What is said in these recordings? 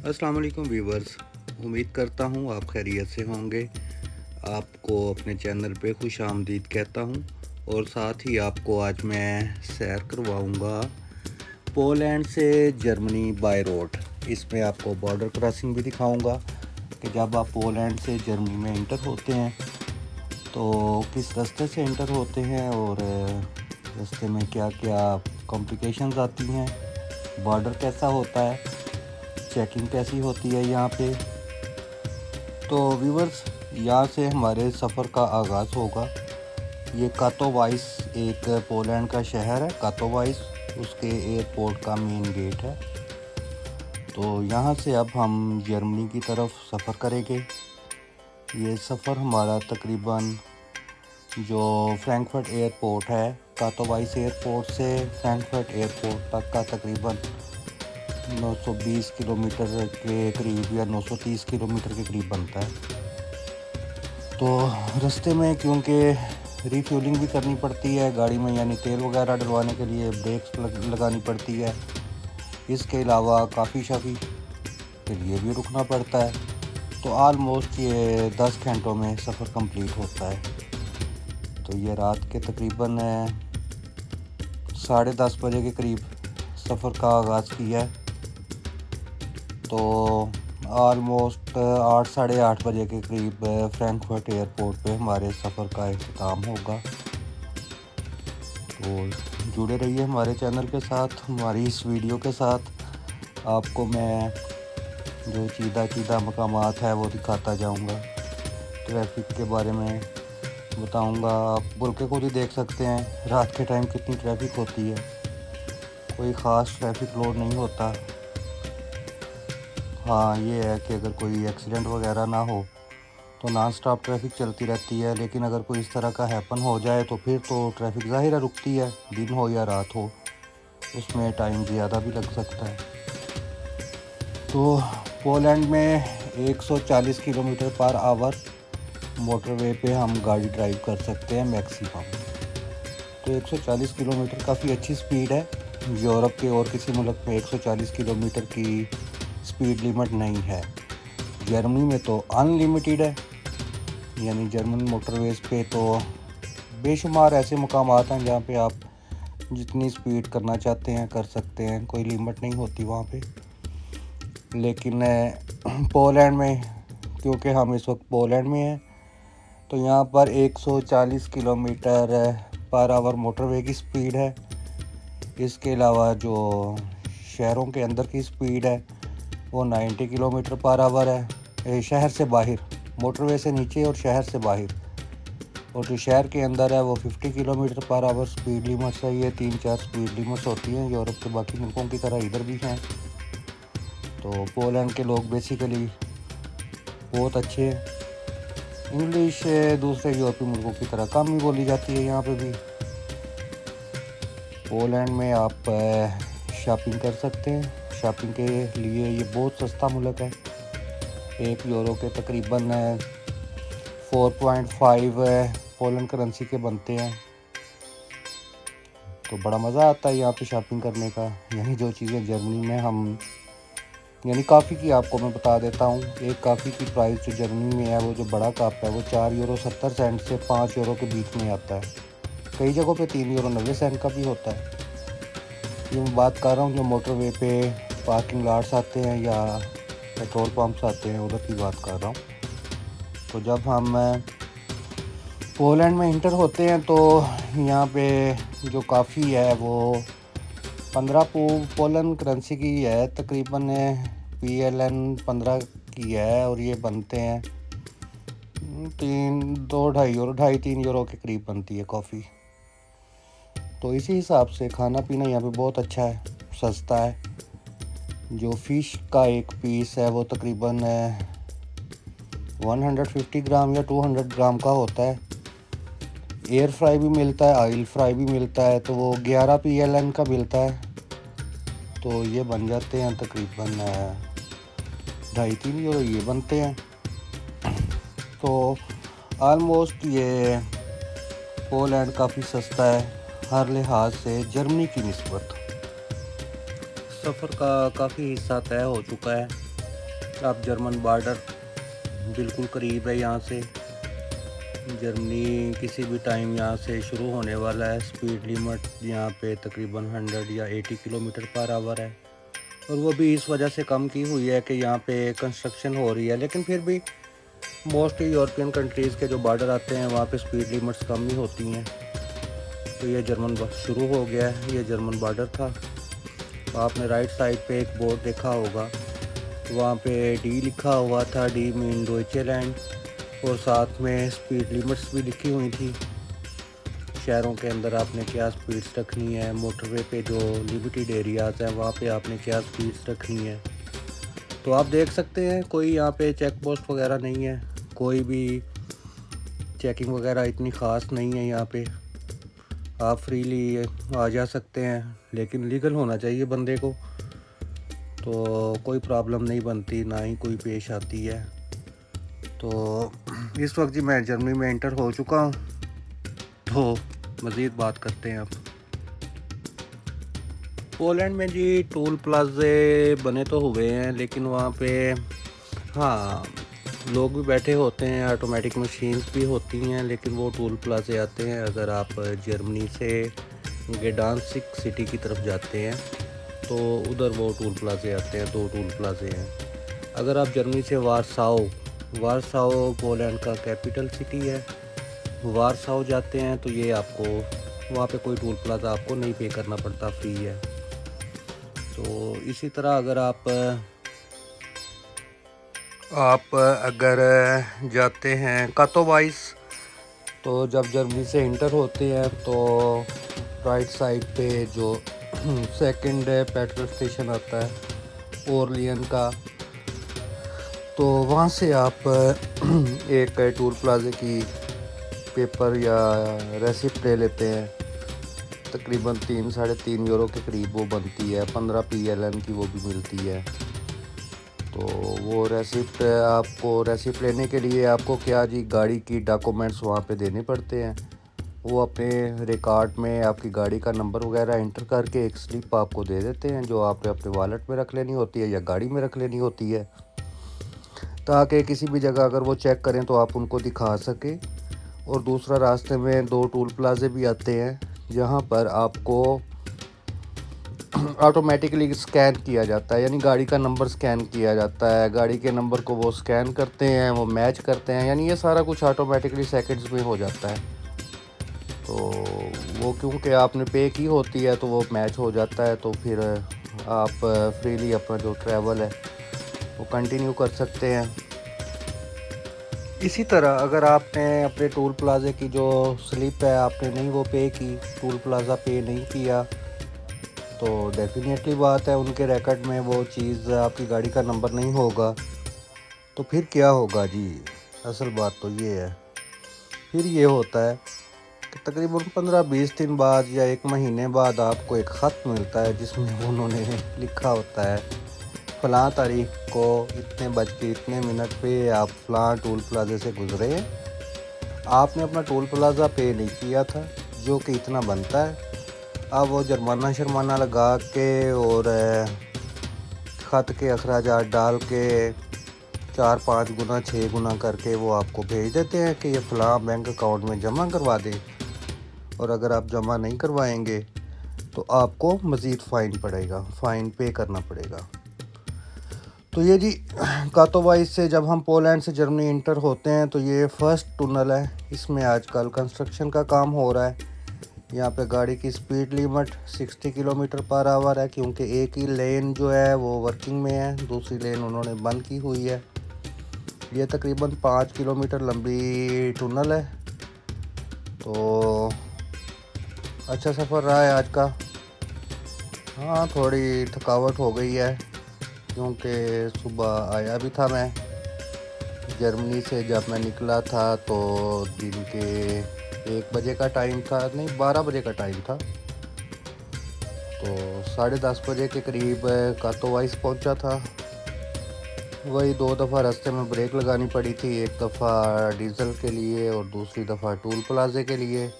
अस्सलाम वालेकुम व्यूवर्स। उम्मीद करता हूँ आप खैरियत से होंगे। आपको अपने चैनल पे खुश आमदीद कहता हूँ और साथ ही आपको आज मैं सैर करवाऊँगा पोलैंड से जर्मनी बाय रोड। इसमें आपको बॉर्डर क्रॉसिंग भी दिखाऊँगा कि जब आप पोलैंड से जर्मनी में इंटर होते हैं तो किस रास्ते से इंटर होते हैं और रास्ते में क्या क्या कॉम्प्लिकेशंस आती हैं, बॉर्डर कैसा होता है, चेकिंग कैसी होती है यहाँ पे। तो व्यूवर्स, यहाँ से हमारे सफ़र का आगाज़ होगा। ये कातोवाइस एक पोलैंड का शहर है। कातोवाइस उसके एयरपोर्ट का मेन गेट है। तो यहाँ से अब हम जर्मनी की तरफ सफ़र करेंगे। ये सफ़र हमारा तकरीबन जो फ्रैंकफर्ट एयरपोर्ट है, कातोवाइस एयरपोर्ट से फ्रैंकफर्ट एयरपोर्ट तक का तकरीबन 920 किलोमीटर के करीब या 930 किलोमीटर के करीब बनता है। तो रास्ते में क्योंकि रिफ्यूलिंग भी करनी पड़ती है गाड़ी में, यानी तेल वगैरह डलवाने के लिए ब्रेक्स लगानी पड़ती है। इसके अलावा काफ़ी शाफ़ी के लिए भी रुकना पड़ता है। तो आलमोस्ट ये 10 घंटों में सफ़र कंप्लीट होता है। तो ये रात के तकरीबन 10:30 बजे के करीब सफ़र का आगाज़ किया है। तो आलमोस्ट 8 साढ़े 8 बजे के करीब फ्रैंकफर्ट एयरपोर्ट पे हमारे सफ़र का इख्तिताम होगा। तो जुड़े रहिए हमारे चैनल के साथ, हमारी इस वीडियो के साथ। आपको मैं जो चीदा मकामात है वो दिखाता जाऊंगा, ट्रैफिक के बारे में बताऊंगा। आप बुल के खुद ही देख सकते हैं रात के टाइम कितनी ट्रैफिक होती है। कोई ख़ास ट्रैफिक लोड नहीं होता। हाँ, ये है कि अगर कोई एक्सीडेंट वगैरह ना हो तो नॉन स्टॉप ट्रैफिक चलती रहती है। लेकिन अगर कोई इस तरह का हैपन हो जाए तो फिर तो ट्रैफिक ज़ाहिर है रुकती है, दिन हो या रात हो, उसमें टाइम ज़्यादा भी लग सकता है। तो पोलैंड में 140 किलोमीटर पर आवर मोटरवे पे हम गाड़ी ड्राइव कर सकते हैं मैक्सिमम। तो 140 किलोमीटर काफ़ी अच्छी स्पीड है। यूरोप के और किसी मुल्क में 140 किलोमीटर की स्पीड लिमिट नहीं है। जर्मनी में तो अनलिमिटेड है, यानी जर्मन मोटरवेज़ पे तो बेशुमार ऐसे मकामात हैं जहाँ पे आप जितनी स्पीड करना चाहते हैं कर सकते हैं, कोई लिमिट नहीं होती वहाँ पे। लेकिन पोलैंड में, क्योंकि हम इस वक्त पोलैंड में हैं, तो यहाँ पर 140 किलोमीटर पर आवर मोटरवे की स्पीड है। इसके अलावा जो शहरों के अंदर की स्पीड है वो 90 किलोमीटर पर आवर है। शहर से बाहर, मोटरवे से नीचे और शहर से बाहर। और जो शहर के अंदर है वो 50 kilometre per hour speed limits है। ये 3-4 स्पीड लिमिट्स होती हैं, यूरोप के बाकी मुल्कों की तरह इधर भी हैं। तो पोलैंड के लोग बेसिकली बहुत अच्छे हैं। इंग्लिश दूसरे यूरोपीय मुल्कों की तरह कम ही बोली जाती है यहाँ पे भी। पोलैंड में आप शॉपिंग कर सकते हैं। शॉपिंग के लिए ये बहुत सस्ता मुल्क है। 1 यूरो के तकरीबन 4.5 पोलैंड करेंसी के बनते हैं। तो बड़ा मज़ा आता है यहाँ पे शॉपिंग करने का। यानी जो चीज़ें जर्मनी में हम, यानी कॉफ़ी की आपको मैं बता देता हूँ, एक कॉफ़ी की प्राइस जो जर्मनी में है वो जो बड़ा कप है वो 4 यूरो 70 सेंट से 5 यूरो के बीच में आता है। कई जगहों पे 3 यूरो 90 सेंट का भी होता है। ये मैं बात कर रहा हूँ जो मोटरवे पे पार्किंग लॉट्स आते हैं या पेट्रोल पंप्स आते हैं, उधर की बात कर रहा हूँ। तो जब हम पोलैंड में इंटर होते हैं तो यहाँ पे जो कॉफ़ी है वो 15 पोलैंड करेंसी की है, तकरीबन PLN 15 की है। और ये बनते हैं 2-2.5 यूरो, 2.5-3 यूरो के करीब बनती है कॉफ़ी। तो इसी हिसाब से खाना पीना यहाँ पे बहुत अच्छा है, सस्ता है। जो फ़िश का एक पीस है वो तकरीबन 150 ग्राम या 200 ग्राम का होता है। एयर फ्राई भी मिलता है, ऑयल फ्राई भी मिलता है, तो वो 11 PLN का मिलता है। तो ये बन जाते हैं तकरीबन 2.5-3 यूरो ये बनते हैं। तो आलमोस्ट ये पोलैंड काफ़ी सस्ता है हर लिहाज से जर्मनी की निस्बत। सफ़र का काफ़ी हिस्सा तय हो चुका है। अब जर्मन बॉर्डर बिल्कुल करीब है यहाँ से। जर्मनी किसी भी टाइम यहाँ से शुरू होने वाला है। स्पीड लिमिट यहाँ पे तकरीबन 100 या 80 किलोमीटर पर आवर है, और वो भी इस वजह से कम की हुई है कि यहाँ पे कंस्ट्रक्शन हो रही है। लेकिन फिर भी मोस्ट यूरोपियन कंट्रीज़ के जो बॉर्डर आते हैं वहाँ पे स्पीड लिमिट्स कम ही होती हैं। तो ये जर्मन शुरू हो गया है, ये जर्मन बॉर्डर था। आपने राइट साइड पे एक बोर्ड देखा होगा, वहाँ पे डी लिखा हुआ था, डी मीन डॉइचलैंड, और साथ में स्पीड लिमिट्स भी लिखी हुई थी। शहरों के अंदर आपने क्या स्पीड्स रखनी है, मोटरवे पे जो लिमिटेड एरियाज़ हैं वहाँ पे आपने क्या स्पीड्स रखनी है। तो आप देख सकते हैं कोई यहाँ पे चेक पोस्ट वगैरह नहीं है, कोई भी चेकिंग वगैरह इतनी ख़ास नहीं है यहाँ पे। आप फ्रीली आ जा सकते हैं, लेकिन लीगल होना चाहिए बंदे को, तो कोई प्रॉब्लम नहीं बनती, ना ही कोई पेश आती है। तो इस वक्त जी मैं जर्मनी में एंटर हो चुका हूँ, तो मज़ीद बात करते हैं अब। पोलैंड में जी टोल प्लाजे बने तो हुए हैं, लेकिन वहाँ पे हाँ लोग भी बैठे होते हैं, ऑटोमेटिक मशीन्स भी होती हैं, लेकिन वो टोल प्लाजे आते हैं अगर आप जर्मनी से गेडांसिक सिटी की तरफ जाते हैं तो उधर वो टोल प्लाजे आते हैं। 2 टोल प्लाजे हैं। अगर आप जर्मनी से वारसाओ पोलैंड का कैपिटल सिटी है, वारसाओ जाते हैं तो ये आपको वहाँ पे कोई टोल प्लाजा आपको नहीं पे करना पड़ता, फ्री है। तो इसी तरह अगर आप अगर जाते हैं कातोवाइस, तो जब जर्मनी से इंटर होते हैं तो राइट साइड पे जो सेकंड पेट्रोल स्टेशन आता है ओरलियन का, तो वहाँ से आप एक टोल प्लाजे की पेपर या रेसिप्ट ले लेते हैं। तकरीबन 3-3.5 यूरो के करीब वो बनती है, 15 PLN की वो भी मिलती है। तो वो रेसिप्ट लेने के लिए आपको क्या जी गाड़ी की डॉक्यूमेंट्स वहाँ पे देने पड़ते हैं। वो अपने रिकॉर्ड में आपकी गाड़ी का नंबर वगैरह इंटर करके एक स्लिप आपको दे देते हैं, जो आपने अपने वॉलेट में रख लेनी होती है या गाड़ी में रख लेनी होती है, ताकि किसी भी जगह अगर वो चेक करें तो आप उनको दिखा सके। और दूसरा, रास्ते में 2 टोल प्लाजे भी आते हैं जहाँ पर आपको ऑटोमेटिकली स्कैन किया जाता है, यानी गाड़ी का नंबर स्कैन किया जाता है। गाड़ी के नंबर को वो स्कैन करते हैं, वो मैच करते हैं, यानी ये सारा कुछ ऑटोमेटिकली सेकंड्स में हो जाता है। तो वो क्योंकि आपने पे की होती है तो वो मैच हो जाता है, तो फिर आप फ्रीली अपना जो ट्रैवल है वो कंटिन्यू कर सकते हैं। इसी तरह अगर आपने अपने टोल प्लाजे की जो स्लिप है आपने नहीं वो पे की, टोल प्लाज़ा पे नहीं किया, तो डेफिनेटली बात है उनके रिकॉर्ड में वो चीज़ आपकी गाड़ी का नंबर नहीं होगा। तो फिर क्या होगा जी, असल बात तो ये है, फिर ये होता है कि तकरीबन 15-20 दिन बाद या 1 महीने बाद आपको एक ख़त मिलता है जिसमें उन्होंने लिखा होता है फ़लाँ तारीख को इतने बज के इतने मिनट पे आप फ़लाँ टोल प्लाजे से गुज़रे हैं, आपने अपना टोल प्लाज़ा पे नहीं किया था जो कि इतना बनता है। अब वो जुर्माना लगा के और ख़त के अखराजात डाल के 4-5 गुना 6 गुना करके वो आपको भेज देते हैं कि ये फ़लाँ बैंक अकाउंट में जमा करवा दें, और अगर आप जमा नहीं करवाएंगे तो आपको मज़ीद फ़ाइन पे करना पड़ेगा। तो ये जी कातोवाइस से जब हम पोलैंड से जर्मनी इंटर होते हैं तो ये फर्स्ट टनल है, इसमें आजकल कंस्ट्रक्शन का काम हो रहा है। यहाँ पे गाड़ी की speed limit 60 kilometre per hour है, क्योंकि एक ही लेन जो है वो वर्किंग में है, दूसरी लेन उन्होंने बंद की हुई है। ये तकरीबन 5 किलोमीटर लंबी टनल है। तो अच्छा सफ़र रहा है आज का। हाँ, थोड़ी थकावट हो गई है क्योंकि सुबह आया भी था मैं जर्मनी से। जब मैं निकला था तो दिन के 1 बजे का टाइम था, नहीं 12 बजे का टाइम था, तो 10:30 बजे के करीब कातोवाइस पहुंचा था। वही 2 दफ़ा रास्ते में ब्रेक लगानी पड़ी थी, एक दफ़ा डीज़ल के लिए और दूसरी दफ़ा टोल प्लाजे के लिए।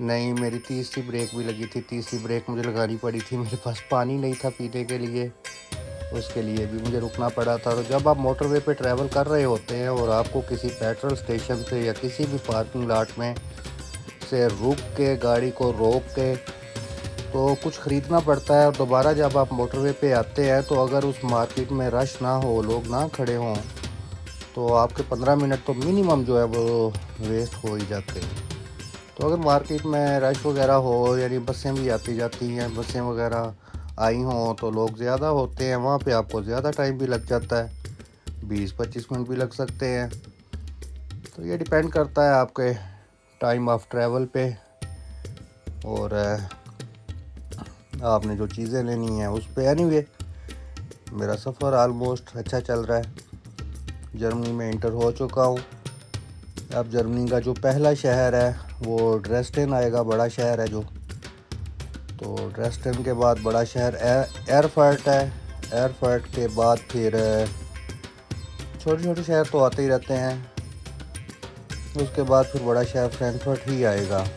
नहीं, मेरी तीसरी ब्रेक भी लगी थी, तीसरी ब्रेक मुझे लगानी पड़ी थी, मेरे पास पानी नहीं था पीने के लिए। उसके लिए भी मुझे रुकना पड़ा था। तो जब आप मोटरवे पे ट्रैवल कर रहे होते हैं और आपको किसी पेट्रोल स्टेशन से या किसी भी पार्किंग लॉट में से रुक के गाड़ी को रोक के तो कुछ ख़रीदना पड़ता है, और दोबारा जब आप मोटरवे पे आते हैं तो अगर उस मार्केट में रश ना हो, लोग ना खड़े हों, तो आपके 15 मिनट तो मिनिमम जो है वो वेस्ट हो ही जाते हैं। तो अगर मार्केट में रश वगैरह हो, यानी बसें भी आती जाती हैं, बसें वगैरह आई हों तो लोग ज़्यादा होते हैं, वहाँ पे आपको ज़्यादा टाइम भी लग जाता है, 20-25 मिनट भी लग सकते हैं। तो ये डिपेंड करता है आपके टाइम ऑफ ट्रैवल पे और आपने जो चीज़ें लेनी हैं उस पे। एनीवे, मेरा सफ़र आलमोस्ट अच्छा चल रहा है। जर्मनी में इंटर हो चुका हूँ। अब जर्मनी का जो पहला शहर है वो ड्रेसडेन आएगा, बड़ा शहर है जो। तो ड्रेसडेन के बाद बड़ा शहर एरफर्ट है। एरफर्ट के बाद फिर छोटे छोटे शहर तो आते ही रहते हैं। उसके बाद फिर बड़ा शहर फ्रैंकफर्ट ही आएगा।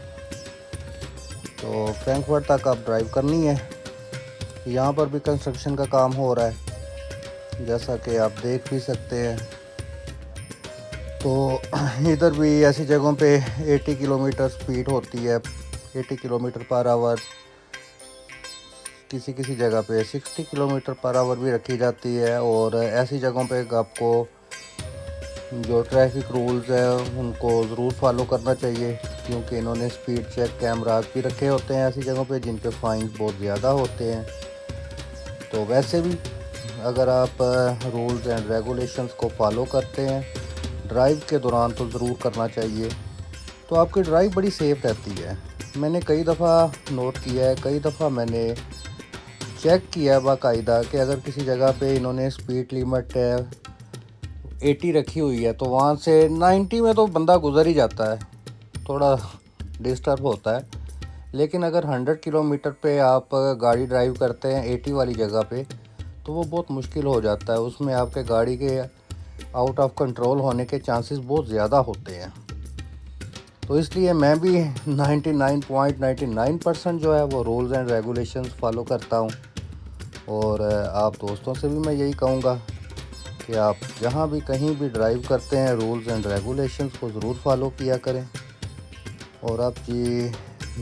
तो फ्रैंकफर्ट तक आप ड्राइव करनी है। यहाँ पर भी कंस्ट्रक्शन का काम हो रहा है, जैसा कि आप देख भी सकते हैं। तो इधर भी ऐसी जगहों पे 80 किलोमीटर स्पीड होती है, 80 किलोमीटर पर आवर, किसी किसी जगह पे 60 किलोमीटर पर आवर भी रखी जाती है। और ऐसी जगहों पे आपको जो ट्रैफिक रूल्स हैं उनको ज़रूर फॉलो करना चाहिए, क्योंकि इन्होंने स्पीड चेक कैमरास भी रखे होते हैं ऐसी जगहों पे जिन पे फाइन बहुत ज़्यादा होते हैं। तो वैसे भी अगर आप रूल्स एंड रेगुलेशंस को फॉलो करते हैं ड्राइव के दौरान तो ज़रूर करना चाहिए, तो आपकी ड्राइव बड़ी सेफ़ रहती है। मैंने कई दफ़ा नोट किया है, कई दफ़ा मैंने चेक किया बाकायदा कि अगर किसी जगह पे इन्होंने स्पीड लिमिट 80 रखी हुई है तो वहाँ से 90 में तो बंदा गुज़र ही जाता है, थोड़ा डिस्टर्ब होता है। लेकिन अगर 100 किलोमीटर पे आप गाड़ी ड्राइव करते हैं 80 वाली जगह पे तो वो बहुत मुश्किल हो जाता है। उसमें आपके गाड़ी के आउट ऑफ कंट्रोल होने के चांसेस बहुत ज़्यादा होते हैं। तो इसलिए मैं भी 99.99% जो है वो रूल्स एंड रेगुलेशंस फॉलो करता हूँ। और आप दोस्तों से भी मैं यही कहूँगा कि आप जहाँ भी कहीं भी ड्राइव करते हैं रूल्स एंड रेगुलेशंस को ज़रूर फॉलो किया करें। और अब जी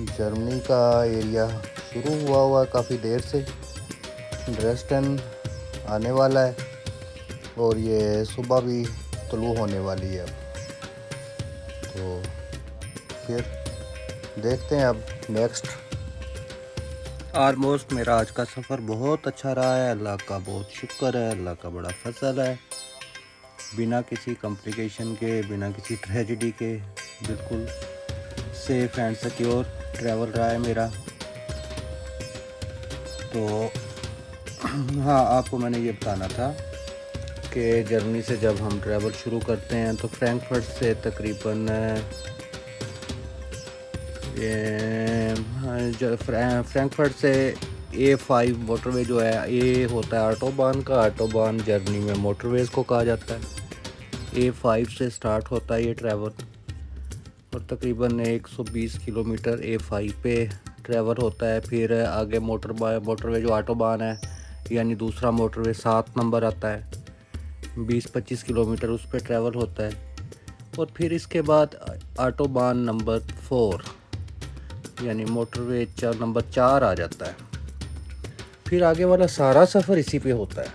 जर्मनी का एरिया शुरू हुआ है काफ़ी देर से, ड्रेसडेन आने वाला है और ये सुबह भी तुलू होने वाली है। तो फिर देखते हैं अब नेक्स्ट। ऑलमोस्ट मेरा आज का सफ़र बहुत अच्छा रहा है, अल्लाह का बहुत शुक्र है, अल्लाह का बड़ा फजल है। बिना किसी कॉम्प्लिकेशन के, बिना किसी ट्रेजेडी के बिल्कुल सेफ़ एंड सिक्योर ट्रैवल रहा है मेरा। तो हाँ, आपको मैंने ये बताना था कि जर्मनी से जब हम ट्रैवल शुरू करते हैं तो फ्रैंकफर्ट से तकरीबन फ्रैंकफर्ट से A5 मोटरवे जो है, ये होता है ऑटोबान का। ऑटोबान जर्मनी में मोटरवेज़ को कहा जाता है। A5 से स्टार्ट होता है ये ट्रैवल और तकरीबन 120 किलोमीटर A5 पे ट्रैवल होता है। फिर आगे मोटरवे जो ऑटोबान है, यानी दूसरा मोटरवे 7 नंबर आता है, 20-25 किलोमीटर उस पर ट्रैवल होता है। और फिर इसके बाद ऑटोबान नंबर 4 यानी मोटरवे नंबर 4 आ जाता है। फिर आगे वाला सारा सफ़र इसी पे होता है।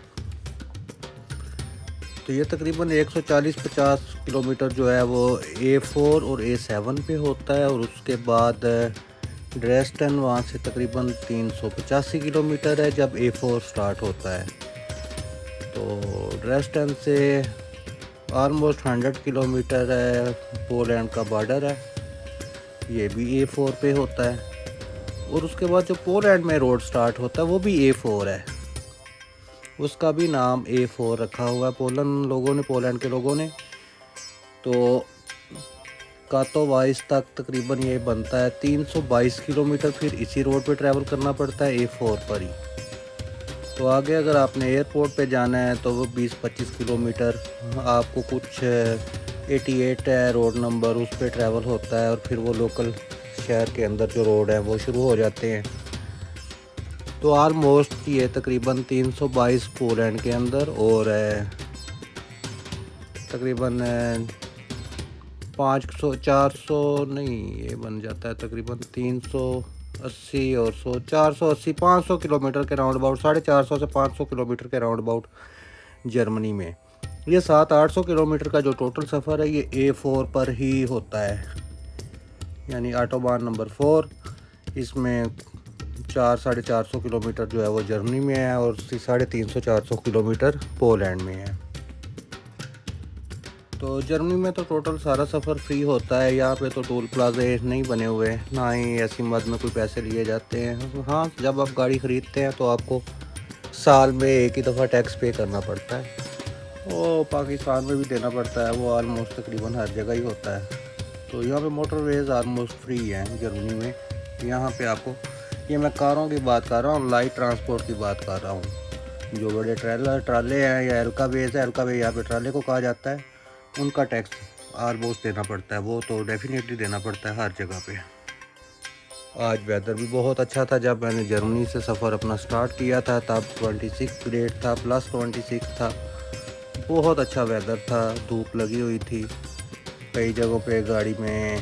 तो ये तकरीबन 140-50 किलोमीटर जो है वो A4 और A7 पे होता है। और उसके बाद ड्रेसडेन वहाँ से तकरीबन 385 किलोमीटर है जब A4 स्टार्ट होता है। तो ड्रेसडेन से ऑलमोस्ट 100 किलोमीटर है, पोलैंड का बॉर्डर है, ये भी A4 पे होता है। और उसके बाद जो पोलैंड में रोड स्टार्ट होता है वो भी A4 है, उसका भी नाम A4 रखा हुआ है पोलैंड के लोगों ने। तो कातोवाइस तक तकरीबन ये बनता है 322 किलोमीटर। फिर इसी रोड पे ट्रैवल करना पड़ता है A4 पर ही। तो आगे अगर आपने एयरपोर्ट पे जाना है तो वो 20-25 किलोमीटर आपको कुछ 88 है रोड नंबर, उस पे ट्रैवल होता है। और फिर वो लोकल शहर के अंदर जो रोड है वो शुरू हो जाते हैं। तो आलमोस्ट ये तकरीबन 322 पोलैंड के अंदर और तकरीबन 500 400 नहीं, ये बन जाता है तकरीबन 380 और 100 480 500 किलोमीटर के राउंड अबाउट, 450 से 500 किलोमीटर के राउंड अबाउट जर्मनी में। ये 700-800 किलोमीटर का जो टोटल सफ़र है ये A4 पर ही होता है, यानी ऑटोबान नंबर 4। इसमें 400-450 किलोमीटर जो है वो जर्मनी में है और 350-400 किलोमीटर पोलैंड में है। तो जर्मनी में तो टोटल सारा सफ़र फ्री होता है। यहाँ पे तो टोल प्लाजे नहीं बने हुए, ना ही ऐसी मद में कोई पैसे लिए जाते हैं। हाँ, जब आप गाड़ी ख़रीदते हैं तो आपको साल में एक ही दफ़ा टैक्स पे करना पड़ता है, वो पाकिस्तान में भी देना पड़ता है, वो आलमोस्ट तकरीबन हर जगह ही होता है। तो यहाँ पे मोटरवेज़ आलमोस्ट फ्री हैं जर्मनी में। यहाँ पे आपको, ये मैं कारों की बात कर रहा हूँ, लाइट ट्रांसपोर्ट की बात कर रहा हूँ। जो बड़े ट्राले हैं या एलकावेज़ है, एलकावे यहाँ पे ट्राले को कहा जाता है, उनका टैक्स आलमोस्ट देना पड़ता है, वो तो डेफिनेटली देना पड़ता है हर जगह पे। आज वेदर भी बहुत अच्छा था। जब मैंने जर्मनी से सफ़र अपना स्टार्ट किया था तब 26 ग्रेड था, +26 था। बहुत अच्छा वेदर था, धूप लगी हुई थी। कई जगहों पे गाड़ी में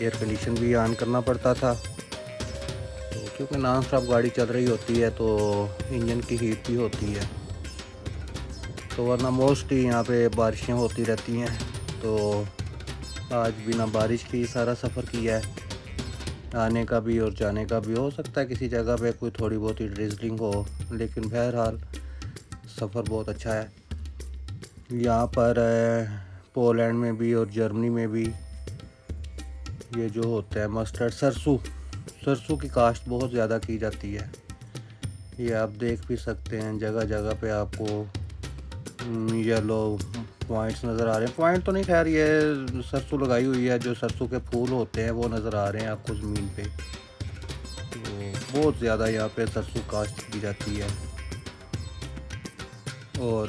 एयर कंडीशन भी ऑन करना पड़ता था, तो क्योंकि नॉन स्टॉप गाड़ी चल रही होती है तो इंजन की हीट भी होती है। तो वरना मोस्टली यहाँ पे बारिशें होती रहती हैं। तो आज बिना बारिश के ही सारा सफ़र किया है, आने का भी और जाने का भी। हो सकता है किसी जगह पे कोई थोड़ी बहुत ही ड्रिजलिंग हो, लेकिन बहरहाल सफ़र बहुत अच्छा है। यहाँ पर पोलैंड में भी और जर्मनी में भी ये जो होता है मस्टर्ड, सरसों की काश्त बहुत ज़्यादा की जाती है। ये आप देख भी सकते हैं, जगह जगह पे आपको येलो पॉइंट्स नज़र आ रहे हैं। पॉइंट तो नहीं, खैर ये सरसों लगाई हुई है, जो सरसों के फूल होते हैं वो नज़र आ रहे हैं आपको ज़मीन पे। तो बहुत ज़्यादा यहाँ पे सरसों काश्त की जाती है। और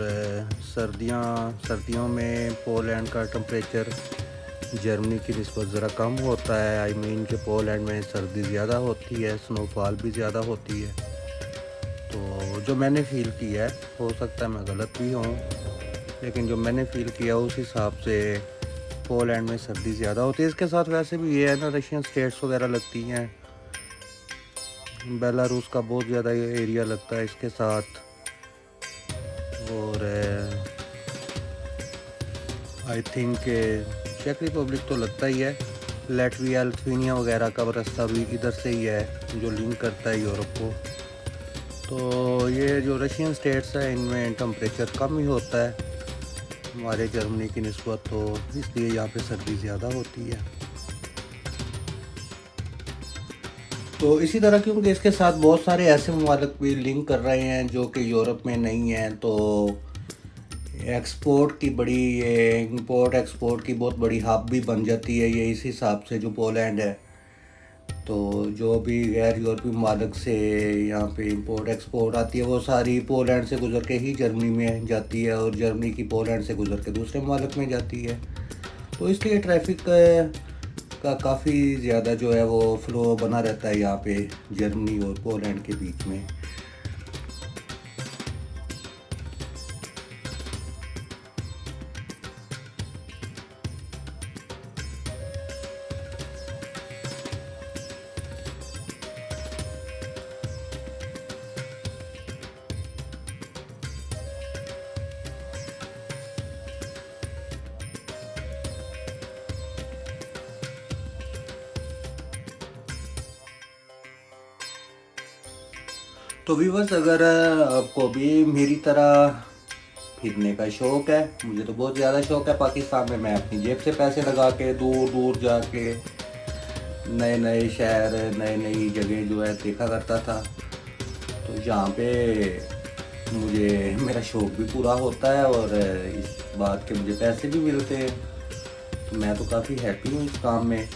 सर्दियों में पोलैंड का टेम्परेचर जर्मनी की निस्बत ज़रा कम होता है। आई मीन कि पोलैंड में सर्दी ज़्यादा होती है, स्नोफॉल भी ज़्यादा होती है। तो जो मैंने फ़ील किया है, हो सकता है मैं गलत भी हूँ, लेकिन जो मैंने फ़ील किया उस हिसाब से पोलैंड में सर्दी ज़्यादा होती है। इसके साथ वैसे भी ये है ना, रशियन स्टेट्स वगैरह लगती हैं, बेलारूस का बहुत ज़्यादा एरिया लगता है इसके साथ। और आई थिंक चेक रिपब्लिक तो लगता ही है, लैटविया लिथुआनिया वगैरह का रास्ता भी इधर से ही है जो लिंक करता है यूरोप को। तो ये जो रशियन स्टेट्स है इनमें टेम्परेचर कम ही होता है हमारे जर्मनी की निस्बत, तो इसलिए यहाँ पे सर्दी ज़्यादा होती है। तो इसी तरह क्योंकि इसके साथ बहुत सारे ऐसे ममालिक भी लिंक कर रहे हैं जो कि यूरोप में नहीं हैं, तो एक्सपोर्ट की बड़ी, ये इंपोर्ट एक्सपोर्ट की बहुत बड़ी हब भी बन जाती है ये इस हिसाब से जो पोलैंड है। तो जो भी गैर यूरोपीय ममालिक से यहाँ पे इंपोर्ट एक्सपोर्ट आती है वो सारी पोलैंड से गुजर के ही जर्मनी में जाती है, और जर्मनी की पोलैंड से गुजर के दूसरे ममालिक में जाती है। तो इसलिए ट्रैफिक का काफ़ी ज़्यादा जो है वो फ्लो बना रहता है यहाँ पे जर्मनी और पोलैंड के बीच में। तो व्यूअर्स, अगर आपको भी मेरी तरह फिरने का शौक़ है, मुझे तो बहुत ज़्यादा शौक़ है पाकिस्तान में, मैं अपनी जेब से पैसे लगा के दूर दूर जाके नए नए शहर, नई नई जगह जो है देखा करता था। तो यहाँ पे मुझे मेरा शौक़ भी पूरा होता है और इस बात के मुझे पैसे भी मिलते हैं, तो मैं तो काफ़ी हैप्पी हूँ इस काम में।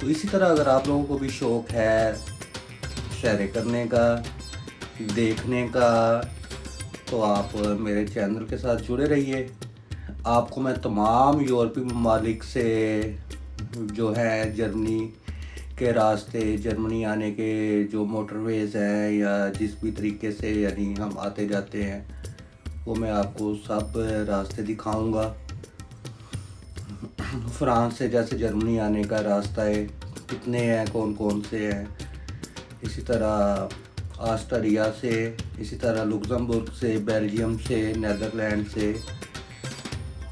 तो इसी तरह अगर आप लोगों को भी शौक़ है शेयर करने का, देखने का, तो आप मेरे चैनल के साथ जुड़े रहिए। आपको मैं तमाम यूरोपीय ममालिक से जो है जर्मनी के रास्ते, जर्मनी आने के जो मोटरवेज़ हैं या जिस भी तरीके से यानी हम आते जाते हैं, वो मैं आपको सब रास्ते दिखाऊंगा। फ्रांस से जैसे जर्मनी आने का रास्ता है, कितने हैं, कौन कौन से हैं। इसी तरह ऑस्ट्रिया से, इसी तरह लुक्समबर्ग से, बेल्जियम से, नीदरलैंड से,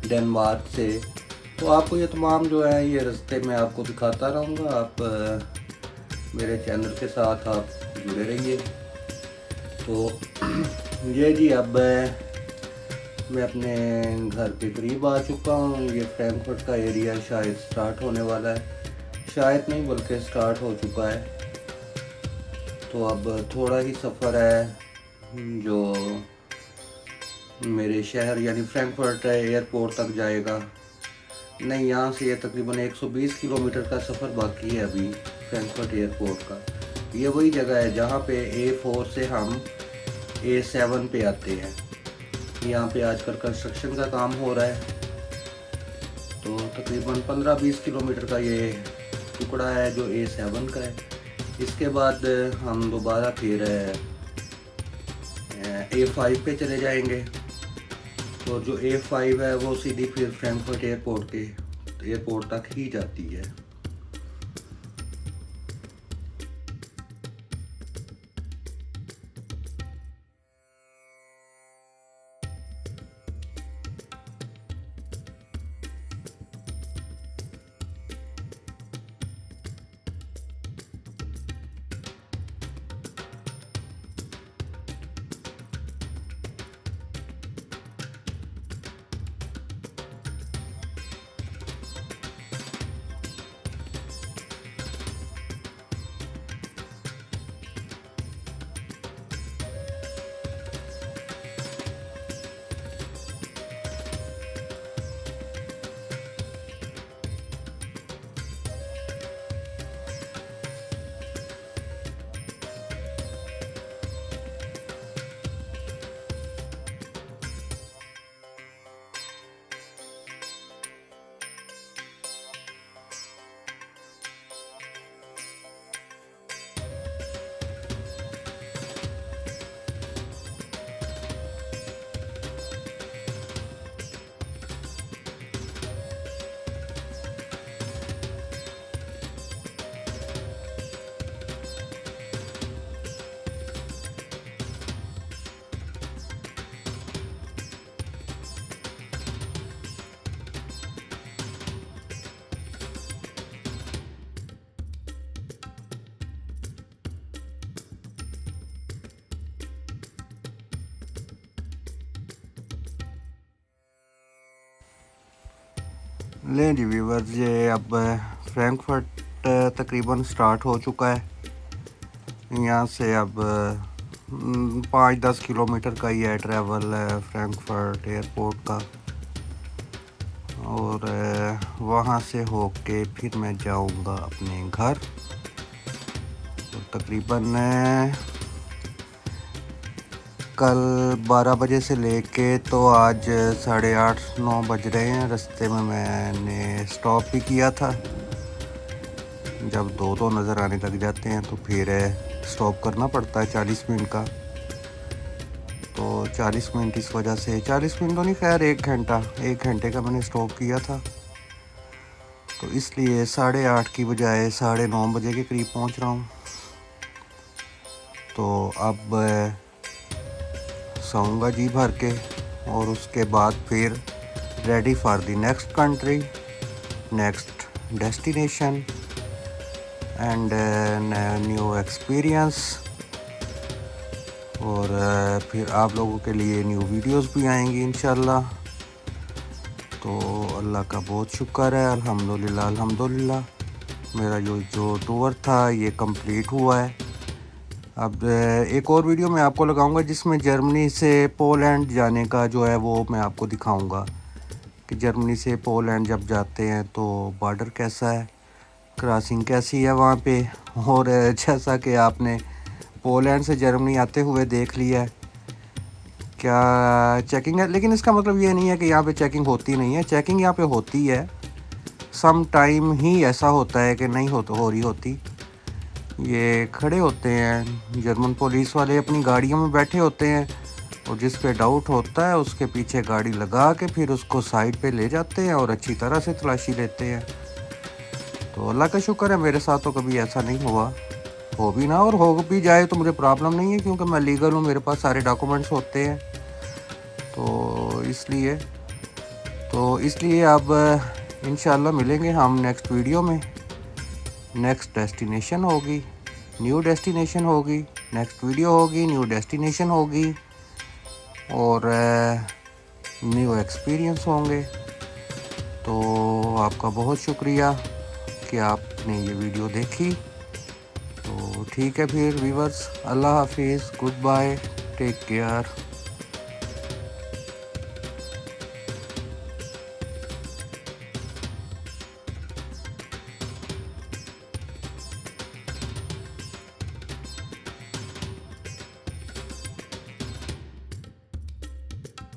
डेनमार्क से। तो आपको ये तमाम जो है ये रास्ते मैं आपको दिखाता रहूँगा। आप मेरे चैनल के साथ आप जुड़े रहिए। तो ये जी अब मैं अपने घर के करीब आ चुका हूँ। ये फ्रैंकफर्ट का एरिया शायद स्टार्ट होने वाला है, शायद नहीं बल्कि स्टार्ट हो चुका है। तो अब थोड़ा ही सफ़र है जो मेरे शहर यानी फ्रैंकफर्ट एयरपोर्ट तक जाएगा। नहीं, यहाँ से ये तकरीबन 120 किलोमीटर का सफ़र बाकी है अभी फ्रैंकफर्ट एयरपोर्ट का। ये वही जगह है जहाँ पे A4 से हम A7 पे आते हैं। यहाँ पे आजकल कंस्ट्रक्शन का काम हो रहा है। तो तकरीबन 15-20 किलोमीटर का ये टुकड़ा है जो A7 का है। इसके बाद हम दोबारा फिर A5 पे चले जाएंगे। तो जो A5 है वो सीधी फिर फ्रैंकफर्ट एयरपोर्ट तक ही जाती है। लें जी व्यूवर्स, ये अब फ्रैंकफर्ट तकरीबन स्टार्ट हो चुका है। यहाँ से अब 5-10 किलोमीटर का ही है ट्रैवल है फ्रैंकफर्ट एयरपोर्ट का। और वहाँ से होके फिर मैं जाऊँगा अपने घर। तो तकरीबन कल 12 बजे से लेके तो आज 8:30-9 बज रहे हैं। रास्ते में मैंने स्टॉप भी किया था। जब दो नज़र आने लग जाते हैं तो फिर स्टॉप करना पड़ता है 40 मिनट का। तो 40 मिनट इस वजह से, 40 मिनट तो नहीं, खैर 1 घंटे का मैंने स्टॉप किया था। तो इसलिए 8:30 की बजाय 9:30 बजे के करीब पहुंच रहा हूं। तो अब सोऊंगा जी भर के, और उसके बाद फिर ready for the next country, next destination and new experience. और फिर आप लोगों के लिए न्यू वीडियोस भी आएंगी इंशाल्लाह। तो अल्लाह का बहुत शुक्र है, अल्हम्दुलिल्लाह अल्हम्दुलिल्लाह। मेरा जो टूर था ये कंप्लीट हुआ है। अब एक और वीडियो मैं आपको लगाऊंगा जिसमें जर्मनी से पोलैंड जाने का जो है वो मैं आपको दिखाऊंगा कि जर्मनी से पोलैंड जब जाते हैं तो बॉर्डर कैसा है, क्रॉसिंग कैसी है वहाँ पे। और जैसा कि आपने पोलैंड से जर्मनी आते हुए देख लिया है, क्या चेकिंग है, लेकिन इसका मतलब ये नहीं है कि यहाँ पे चेकिंग होती नहीं है। चेकिंग यहाँ पे होती है, सम टाइम ही ऐसा होता है कि नहीं हो रही होती। ये खड़े होते हैं, जर्मन पुलिस वाले अपनी गाड़ियों में बैठे होते हैं और जिस पे डाउट होता है उसके पीछे गाड़ी लगा के फिर उसको साइड पे ले जाते हैं और अच्छी तरह से तलाशी लेते हैं। तो अल्लाह का शुक्र है मेरे साथ तो कभी ऐसा नहीं हुआ, हो भी ना और हो भी जाए तो मुझे प्रॉब्लम नहीं है क्योंकि मैं लीगल हूँ, मेरे पास सारे डॉक्यूमेंट्स होते हैं। तो इसलिए अब इंशाल्लाह मिलेंगे हम नेक्स्ट वीडियो में। नेक्स्ट डेस्टिनेशन होगी, न्यू डेस्टिनेशन होगी, नेक्स्ट वीडियो होगी, न्यू डेस्टिनेशन होगी और न्यू एक्सपीरियंस होंगे। तो आपका बहुत शुक्रिया कि आपने ये वीडियो देखी। तो ठीक है फिर व्यूअर्स, अल्लाह हाफिज़, गुड बाय, टेक केयर।